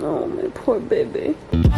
Oh, my poor baby. Good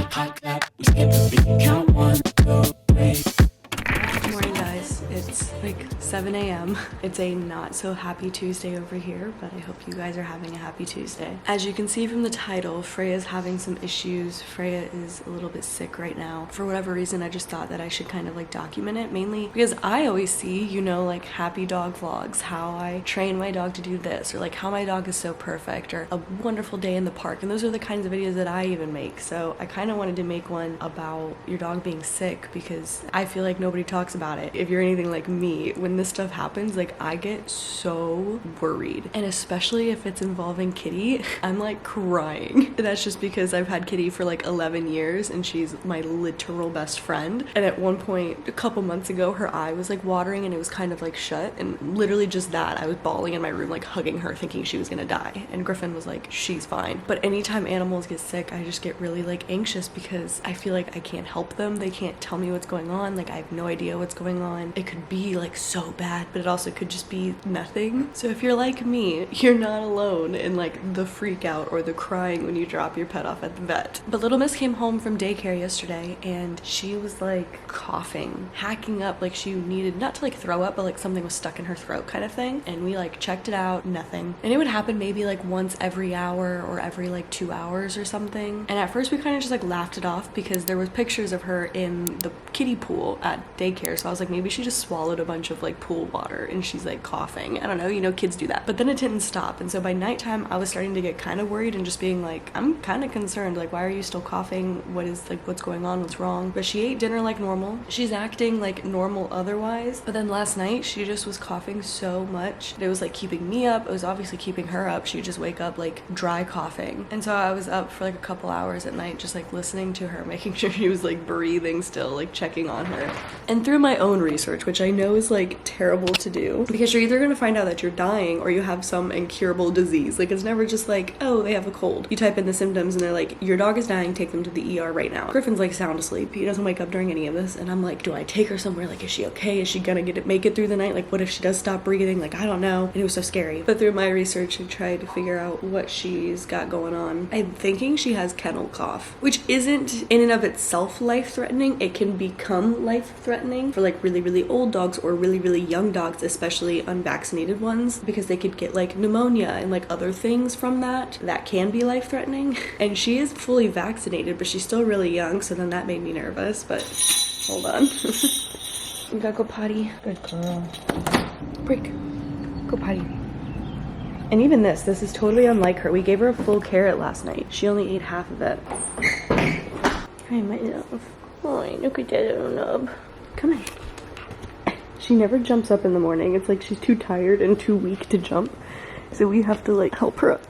morning, guys. It's like 7 a.m. It's a not so happy Tuesday over here, but I hope you guys are having a happy Tuesday. As you can see from the title, Freya's having some issues. Freya is a little bit sick right now. For whatever reason, I just thought that I should kind of like document it, mainly because I always see, you know, like happy dog vlogs, how I train my dog to do this, or like how my dog is so perfect, or a wonderful day in the park. And those are the kinds of videos that I even make. So I kind of wanted to make one about your dog being sick because I feel like nobody talks about it. If you're anything like me, when this stuff happens, like I get so worried, and especially if it's involving Kitty, I'm like crying. And that's just because I've had Kitty for like 11 years and she's my literal best friend. And at one point a couple months ago, her eye was like watering and it was kind of like shut, and literally just that, I was bawling in my room, like hugging her, thinking she was gonna die. And Griffin was like, she's fine. But anytime animals get sick, I just get really like anxious because I feel like I can't help them. They can't tell me what's going on. Like I have no idea what's going on. It could be like so bad, but it also could just be nothing. So if you're like me, you're not alone in like the freak out or the crying when you drop your pet off at the vet. But little miss came home from daycare yesterday and she was like coughing, hacking up, like she needed not to like throw up, but like something was stuck in her throat kind of thing. And we like checked it out, nothing. And it would happen maybe like once every hour or every like 2 hours or something. And at first we kind of just like laughed it off because there was pictures of her in the kiddie pool at daycare. So I was like, maybe she just swallowed a bunch of like pool water and she's like coughing. I don't know, you know, kids do that. But then it didn't stop. And so by nighttime, I was starting to get kind of worried and just being like, I'm kind of concerned. Like, why are you still coughing? What is like, what's going on? What's wrong? But she ate dinner like normal. She's acting like normal otherwise. But then last night, she just was coughing so much. It was like keeping me up. It was obviously keeping her up. She'd just wake up like dry coughing. And so I was up for like a couple hours at night, just like listening to her, making sure she was like breathing still, like checking on her. And through my own research, which I know is like terrible to do because you're either going to find out that you're dying or you have some incurable disease. Like it's never just like, oh, they have a cold. You type in the symptoms and they're like, your dog is dying, take them to the ER right now. Griffin's like sound asleep. He doesn't wake up during any of this. And I'm like, do I take her somewhere? Like, is she okay? Is she gonna make it through the night? Like, what if she does stop breathing? Like, I don't know. And it was so scary. But through my research, I tried to figure out what she's got going on. I'm thinking she has kennel cough, which isn't in and of itself life-threatening. It can become life-threatening for like really, really old dogs or really, really young dogs, especially unvaccinated ones, because they could get like pneumonia and like other things from that can be life-threatening. And she is fully vaccinated, but she's still really young, so then that made me nervous. But hold on. You gotta go potty. Good girl. Break. Go potty. And even this is totally unlike her. We gave her a full carrot last night. She only ate half of it. Hi, my love. Oh, look at that little nub. Come on. She never jumps up in the morning. It's like she's too tired and too weak to jump. So we have to like help her up.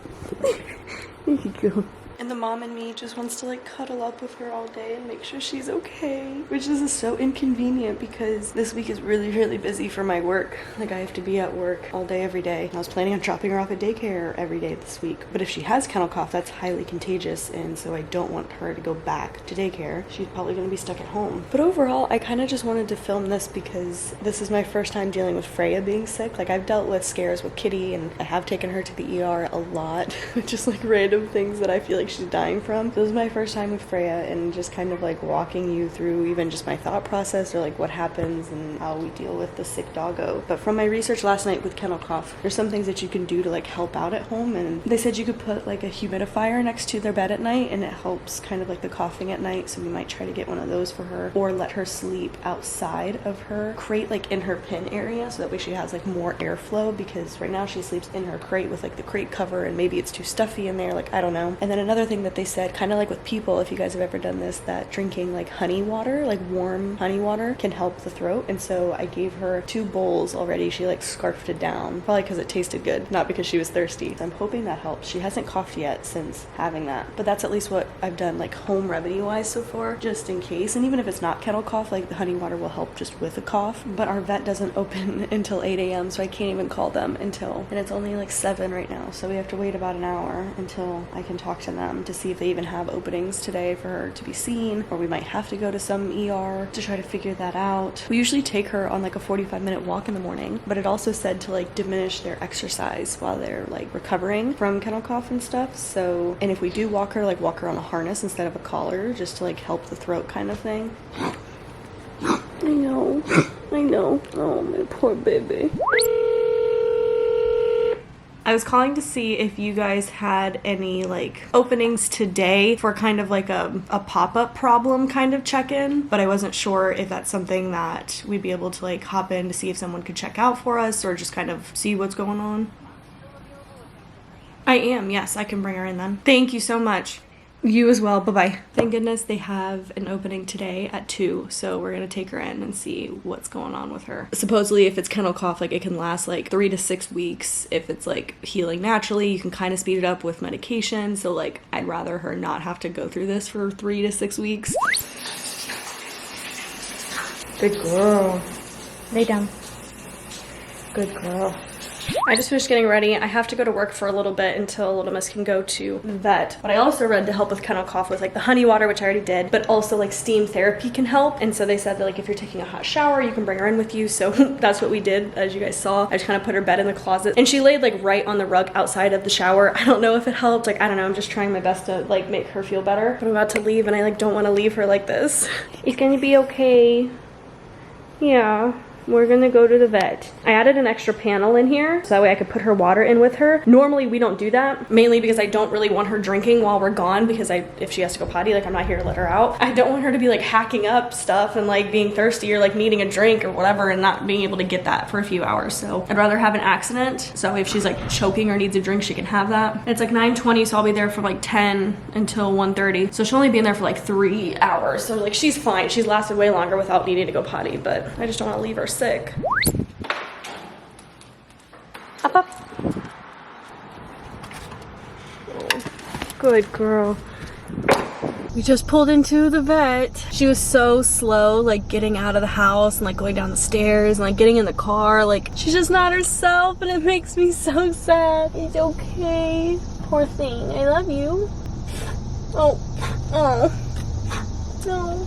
There you go. And the mom in me just wants to like cuddle up with her all day and make sure she's okay, which is so inconvenient because this week is really, really busy for my work. Like I have to be at work all day, every day. I was planning on dropping her off at daycare every day this week. But if she has kennel cough, that's highly contagious. And so I don't want her to go back to daycare. She's probably going to be stuck at home. But overall, I kind of just wanted to film this because this is my first time dealing with Freya being sick. Like I've dealt with scares with Kitty and I have taken her to the ER a lot. Just like random things that I feel like she's dying from. So this is my first time with Freya and just kind of like walking you through even just my thought process or like what happens and how we deal with the sick doggo. But from my research last night with kennel cough, there's some things that you can do to like help out at home, and they said you could put like a humidifier next to their bed at night and it helps kind of like the coughing at night. So we might try to get one of those for her, or let her sleep outside of her crate, like in her pen area, so that way she has like more airflow, because right now she sleeps in her crate with like the crate cover and maybe it's too stuffy in there, like I don't know. And then another thing that they said, kind of like with people, if you guys have ever done this, that drinking like honey water, like warm honey water, can help the throat. And so I gave her 2 bowls already. She like scarfed it down, probably because it tasted good, not because she was thirsty. So I'm hoping that helps. She hasn't coughed yet since having that, but that's at least what I've done like home remedy wise so far, just in case. And even if it's not kennel cough, like the honey water will help just with a cough. But our vet doesn't open until 8 a.m. so I can't even call them until, and it's only like 7 right now, so we have to wait about an hour until I can talk to them. to see if they even have openings today for her to be seen, or we might have to go to some ER to try to figure that out. We usually take her on like a 45-minute walk in the morning, but it also said to like diminish their exercise while they're like recovering from kennel cough and stuff. So, and if we do walk her, like walk her on a harness instead of a collar, just to like help the throat kind of thing. I know. Oh, my poor baby. I was calling to see if you guys had any like openings today for kind of like a pop-up problem kind of check-in, but I wasn't sure if that's something that we'd be able to like hop in to see if someone could check out for us or just kind of see what's going on. I am, yes, I can bring her in then. Thank you so much. You as well. Bye-bye. Thank goodness they have an opening today at 2, so we're gonna take her in and see what's going on with her. Supposedly, if it's kennel cough, like it can last like 3 to 6 weeks. If it's like healing naturally, you can kind of speed it up with medication. So like, I'd rather her not have to go through this for 3 to 6 weeks. Good girl. Lay down. Good girl. I just finished getting ready. I have to go to work for a little bit until Little Miss can go to the vet. But I also read to help with kennel cough with like the honey water, which I already did, but also like steam therapy can help. And so they said that like if you're taking a hot shower, you can bring her in with you. So that's what we did, as you guys saw. I just kind of put her bed in the closet and she laid like right on the rug outside of the shower. I don't know if it helped. Like, I don't know. I'm just trying my best to like make her feel better. But I'm about to leave and I like don't want to leave her like this. It's gonna be okay. Yeah. We're gonna go to the vet. I added an extra panel in here so that way I could put her water in with her. Normally we don't do that, mainly because I don't really want her drinking while we're gone, because if she has to go potty, like I'm not here to let her out. I don't want her to be like hacking up stuff and like being thirsty or like needing a drink or whatever and not being able to get that for a few hours. So I'd rather have an accident, so if she's like choking or needs a drink, she can have that. It's like 9:20, so I'll be there from like 10 until 1:30. So she'll only be in there for like 3 hours. So like she's fine. She's lasted way longer without needing to go potty, but I just don't want to leave her sick. Up, up. Oh, good girl. We just pulled into the vet. She was so slow, like getting out of the house and like going down the stairs and like getting in the car. Like she's just not herself and it makes me so sad. It's okay. Poor thing. I love you. Oh. No.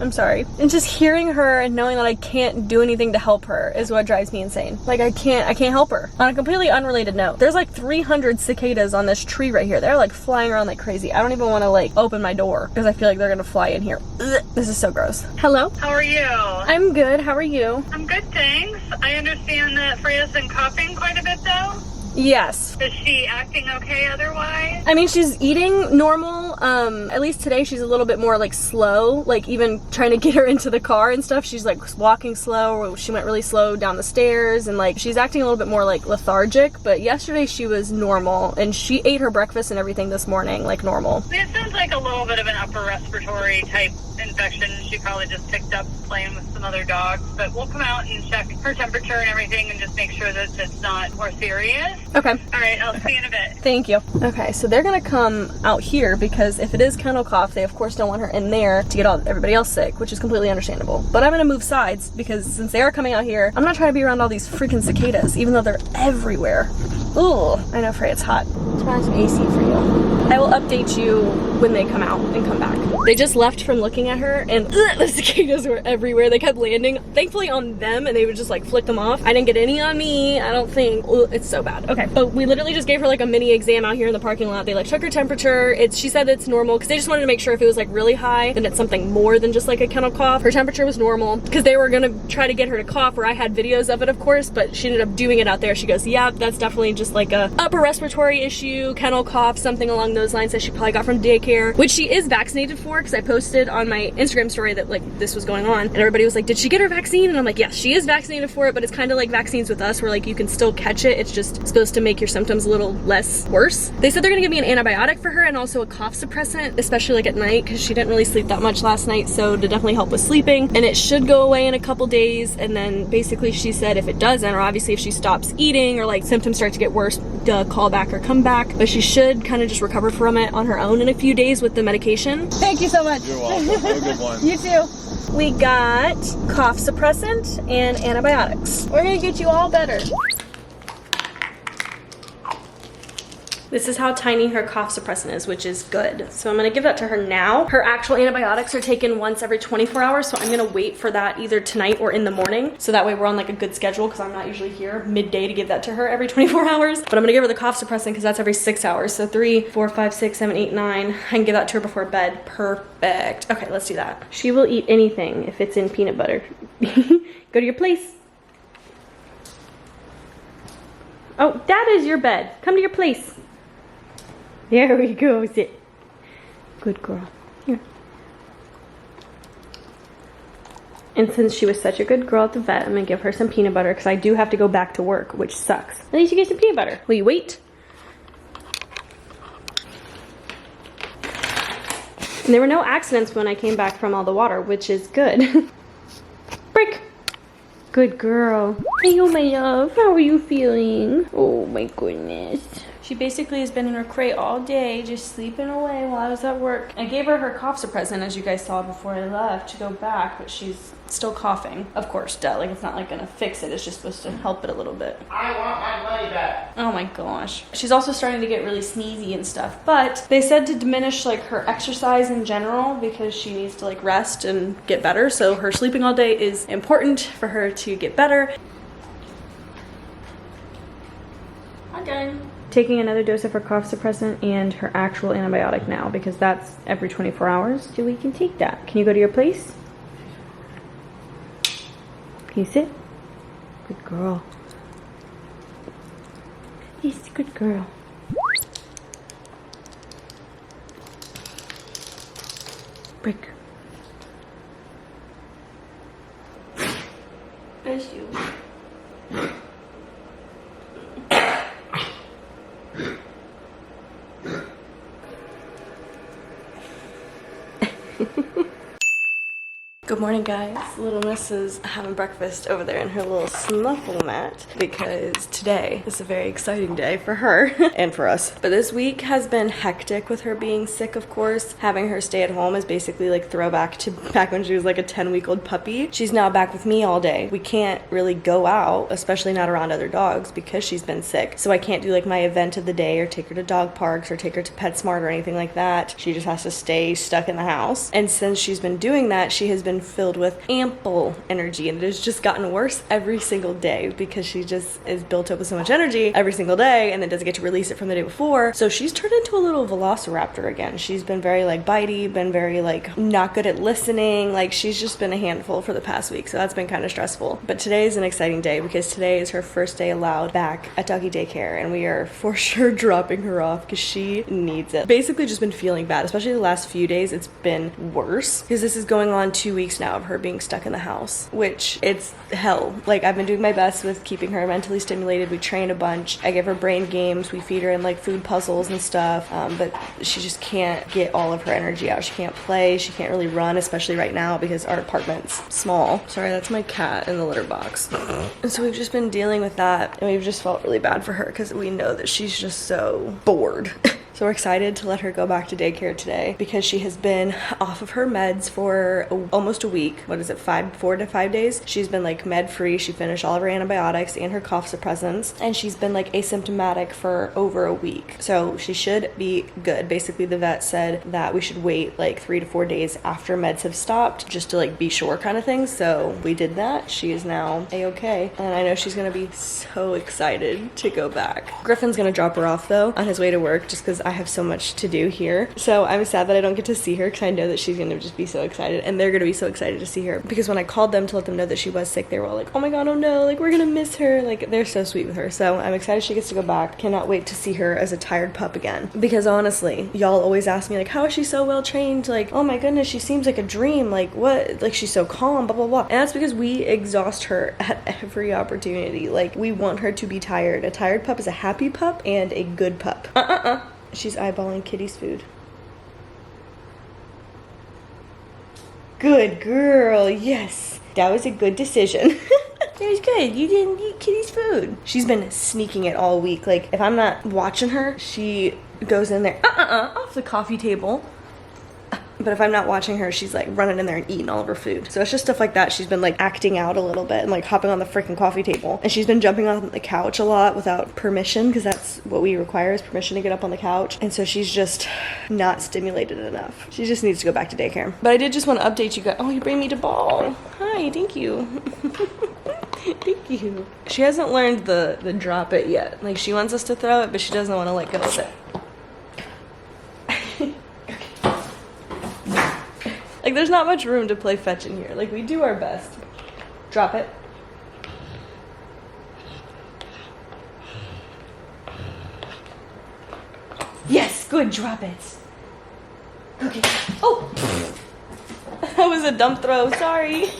I'm sorry. And just hearing her and knowing that I can't do anything to help her is what drives me insane. Like I can't help her. On a completely unrelated note, there's like 300 cicadas on this tree right here. They're like flying around like crazy. I don't even want to like open my door because I feel like they're gonna fly in here. Ugh, this is so gross. Hello? How are you? I'm good. How are you? I'm good, thanks. I understand that Freya's been coughing quite a bit though. Yes. Is she acting okay otherwise? I mean, she's eating normal. At least today she's a little bit more like slow, like even trying to get her into the car and stuff. She's like walking slow. She went really slow down the stairs and like she's acting a little bit more like lethargic, but yesterday she was normal and she ate her breakfast and everything this morning like normal. It sounds like a little bit of an upper respiratory type infection. She probably just picked up playing with some other dogs, but we'll come out and check her temperature and everything and just make sure that it's not more serious. Okay. All right, I'll see you in a bit. Thank you. Okay, so they're gonna come out here because if it is kennel cough, they of course don't want her in there to get everybody else sick, which is completely understandable. But I'm gonna move sides because since they are coming out here, I'm not trying to be around all these freaking cicadas, even though they're everywhere. Ooh, I know, Freya, it's hot. Let's turn on some AC for you. I will update you when they come out and come back. They just left from looking at her and the cicadas were everywhere. They kept landing, thankfully on them, and they would just like flick them off. I didn't get any on me, I don't think. It's so bad. Okay, but we literally just gave her like a mini exam out here in the parking lot. They like took her temperature. She said it's normal because they just wanted to make sure if it was like really high, then it's something more than just like a kennel cough. Her temperature was normal because they were gonna try to get her to cough, where I had videos of it, of course, but she ended up doing it out there. She goes, yeah, that's definitely just like a upper respiratory issue, kennel cough, something along those lines that she probably got from daycare, which she is vaccinated for because I posted on my Instagram story that like this was going on and everybody was like, did she get her vaccine? And I'm like, yes, she is vaccinated for it, but it's kind of like vaccines with us where like you can still catch it. It's just supposed to make your symptoms a little less worse. They said they're gonna give me an antibiotic for her and also a cough suppressant, especially like at night because she didn't really sleep that much last night, so to definitely help with sleeping. And it should go away in a couple days, and then basically she said if it doesn't, or obviously if she stops eating or like symptoms start to get worse, call back or come back, but she should kind of just recover from it on her own in a few days with the medication. Thank you so much. You're welcome. Have a good one. You too. We got cough suppressant and antibiotics. We're gonna get you all better. This is how tiny her cough suppressant is, which is good. So I'm gonna give that to her now. Her actual antibiotics are taken once every 24 hours, so I'm gonna wait for that either tonight or in the morning. So that way we're on like a good schedule, because I'm not usually here midday to give that to her every 24 hours. But I'm gonna give her the cough suppressant because that's every 6 hours. So 3, 4, 5, 6, 7, 8, 9. I can give that to her before bed. Perfect. Okay, let's do that. She will eat anything if it's in peanut butter. Go to your place. Oh, that is your bed. Come to your place. There we go. Sit. Good girl. Here. And since she was such a good girl at the vet, I'm gonna give her some peanut butter because I do have to go back to work, which sucks. At least you get some peanut butter. Will you wait? And there were no accidents when I came back from all the water, which is good. Break. Good girl. Hey, oh my love, how are you feeling? Oh my goodness. She basically has been in her crate all day, just sleeping away while I was at work. I gave her her cough suppressant, as you guys saw before I left, to go back, but she's still coughing. Of course, duh, like it's not like gonna fix it, it's just supposed to help it a little bit. I want my money back. Oh my gosh. She's also starting to get really sneezy and stuff, but they said to diminish like her exercise in general because she needs to like rest and get better. So her sleeping all day is important for her to get better. Okay. Taking another dose of her cough suppressant and her actual antibiotic now because that's every 24 hours. So we can take that. Can you go to your place? Can you sit? Good girl. Yes, good girl. Break. Bless you. Good morning, guys. Little Miss is having breakfast over there in her little snuffle mat because today is a very exciting day for her and for us. But this week has been hectic with her being sick, of course. Having her stay at home is basically like throwback to back when she was like a 10-week-old puppy. She's now back with me all day. We can't really go out, especially not around other dogs because she's been sick. So I can't do like my event of the day or take her to dog parks or take her to PetSmart or anything like that. She just has to stay stuck in the house. And since she's been doing that, she has been filled with ample energy, and it has just gotten worse every single day because she just is built up with so much energy every single day and then doesn't get to release it from the day before. So she's turned into a little velociraptor again. She's been very like bitey, been very like not good at listening. Like she's just been a handful for the past week, so that's been kind of stressful. But today is an exciting day because today is her first day allowed back at doggy daycare, and we are for sure dropping her off because she needs it. Basically just been feeling bad, especially the last few days. It's been worse because this is going on 2 weeks now of her being stuck in the house, which it's hell. Like I've been doing my best with keeping her mentally stimulated. We train a bunch. I give her brain games. We feed her in like food puzzles and stuff, but she just can't get all of her energy out. She can't play. She can't really run, especially right now because our apartment's small. Sorry, that's my cat in the litter box. And so we've just been dealing with that, and we've just felt really bad for her because we know that she's just so bored. So we're excited to let her go back to daycare today because she has been off of her meds for almost a week. What is it, 4 to 5 days? She's been like med free. She finished all of her antibiotics and her cough suppressants, and she's been like asymptomatic for over a week. So she should be good. Basically the vet said that we should wait like 3 to 4 days after meds have stopped just to like be sure kind of thing. So we did that. She is now a-okay, and I know she's gonna be so excited to go back. Griffin's gonna drop her off though on his way to work just because I have so much to do here. So I'm sad that I don't get to see her because I know that she's gonna just be so excited, and they're gonna be so excited to see her because when I called them to let them know that she was sick, they were all like, oh my god, oh no, like we're gonna miss her. Like they're so sweet with her. So I'm excited she gets to go back. Cannot wait to see her as a tired pup again, because honestly, y'all always ask me like, how is she so well trained? Like, oh my goodness, she seems like a dream. Like what? Like she's so calm, blah blah blah. And that's because we exhaust her at every opportunity. Like we want her to be tired. A tired pup is a happy pup and a good pup. She's eyeballing Kitty's food. Good girl, yes. That was a good decision. It was good. You didn't eat Kitty's food. She's been sneaking it all week. Like, if I'm not watching her, she goes in there, off the coffee table. But if I'm not watching her, she's like running in there and eating all of her food. So it's just stuff like that. She's been like acting out a little bit and like hopping on the freaking coffee table. And she's been jumping on the couch a lot without permission, because that's what we require, is permission to get up on the couch. And so she's just not stimulated enough. She just needs to go back to daycare. But I did just want to update you guys. Oh, you bring me to ball. Hi, thank you. Thank you. She hasn't learned the drop it yet. Like, she wants us to throw it, but she doesn't want to let go of it. Like, there's not much room to play fetch in here. Like, we do our best. Drop it. Yes, good, drop it. Okay. Oh! That was a dumb throw, sorry.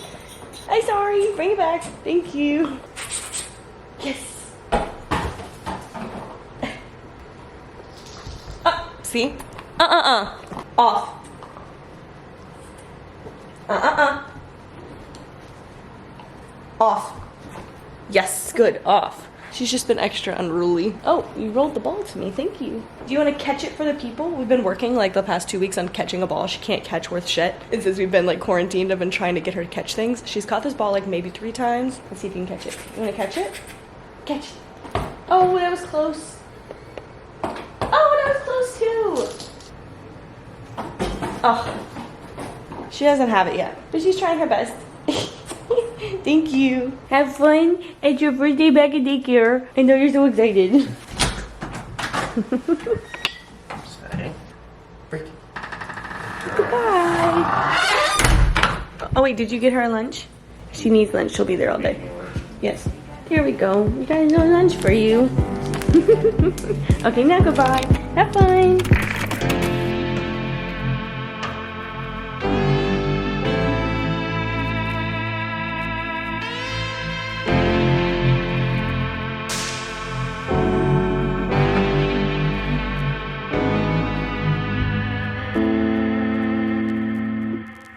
I'm sorry, bring it back. Thank you. Yes. See? Off. Off. Yes, good, off. She's just been extra unruly. Oh, you rolled the ball to me, thank you. Do you want to catch it for the people? We've been working like the past 2 weeks on catching a ball. She can't catch worth shit. And since we've been like quarantined, I've been trying to get her to catch things. She's caught this ball like maybe 3 times. Let's see if you can catch it. You want to catch it? Catch it. Oh, that was close. Oh, that was close too. Oh. She doesn't have it yet, but she's trying her best. Thank you. Have fun. It's your first day back at daycare. I know you're so excited. Say, break. Goodbye. Oh wait, did you get her a lunch? She needs lunch. She'll be there all day. Yes. Here we go. We got no lunch for you. Okay, now goodbye. Have fun.